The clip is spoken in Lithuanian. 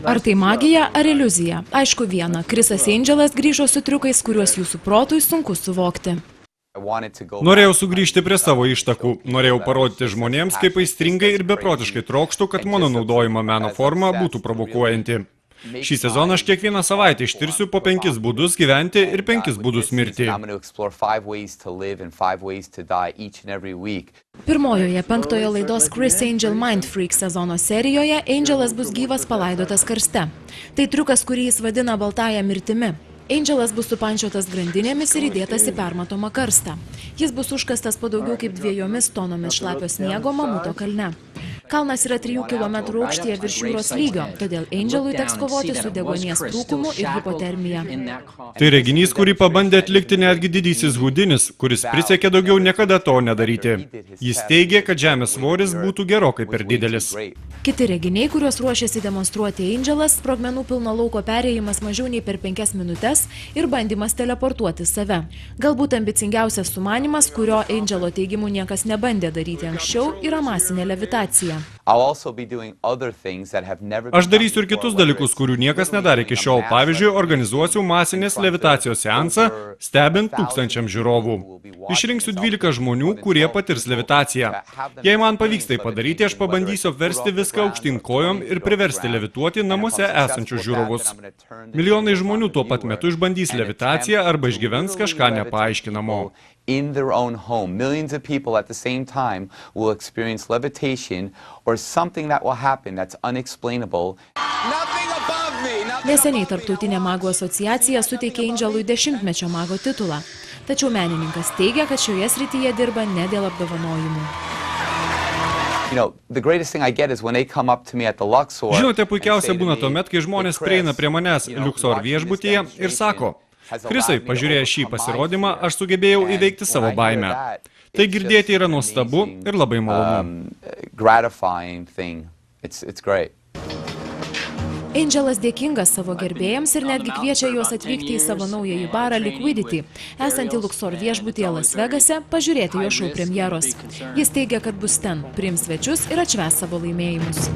Ar tai magija, ar iliuzija? Aišku viena, Chrisas Angelas grįžo su triukais, kuriuos jūsų protui sunku suvokti. Norėjau sugrįžti prie savo ištakų. Norėjau parodyti žmonėms, kaip aistringai ir beprotiškai trokštu, kad mano naudojama meno forma būtų provokuojanti. Šį sezoną aš kiekvieną savaitę ištirsiu po 5 būdus gyventi ir 5 būdus mirti. Pirmojoje 5-ojo laidos Chris Angel Mind Freak sezono serijoje Angelas bus gyvas palaidotas karste. Tai triukas, kurį jis vadina baltąja mirtimi. Angelas bus supančiotas grandinėmis ir įdėtas į permatomą karstą. Jis bus užkastas po daugiau kaip 2 tonomis šlapio sniego Mamuto kalne. Kalnas yra 3 km aukštyje virš jūros lygio, todėl Angelui teks kovoti su deguonies trūkumu ir hipotermija. Tai reginys, kurį pabandė atlikti netgi didysis Houdinis, kuris prisiekė daugiau niekada to nedaryti. Jis teigė, kad žemės svoris būtų gerokai per didelis. Kiti reginiai, kuriuos ruošiasi demonstruoti Angelas, sprogmenų pilno lauko perėjimas mažiau nei per 5 minutes ir bandymas teleportuoti save. Galbūt ambicingiausias sumanymas, kurio Angelo teigimu niekas nebandė daryti anksčiau, yra masinė levitacija. Aš darysiu ir kitus dalykus, kurių niekas nedarė iki šiol. Pavyzdžiui, organizuosiu masinės levitacijos seansą, stebint 1000 žiūrovų. Išrinksiu 12 žmonių, kurie patirs levitaciją. Jei man pavyks tai padaryti, aš pabandysiu apversti viską aukštyn kojom ir priversti levituoti namuose esančius žiūrovus. Milijonai žmonių tuo pat metu išbandys levitaciją arba išgyvens kažką nepaaiškinamo. In their own home. Millions of people at the same time will experience levitation or something that will happen that's unexplainable. Neseniai Tarptautinė magų asociacija suteikė Angelui 10-mečio mago titulą. Tačiau menininkas teigia, kad šioje srityje dirba ne dėl apdovanojimų. Žinote, puikiausia būna tuomet, kai žmonės prieina prie manęs Luxor viešbutyje ir sako: Chrisai, pažiūrėję šį pasirodymą, aš sugebėjau įveikti savo baimę. Tai girdėti yra nuostabu ir labai malonu. Angelas dėkingas savo gerbėjams ir netgi kviečia juos atvykti į savo naująjį barą Liquidity, esantį Luxor viešbutyje Las Vegase, pažiūrėti jo šou premjeros. Jis teigia, kad bus ten, priims svečius ir atšvęs savo laimėjimus.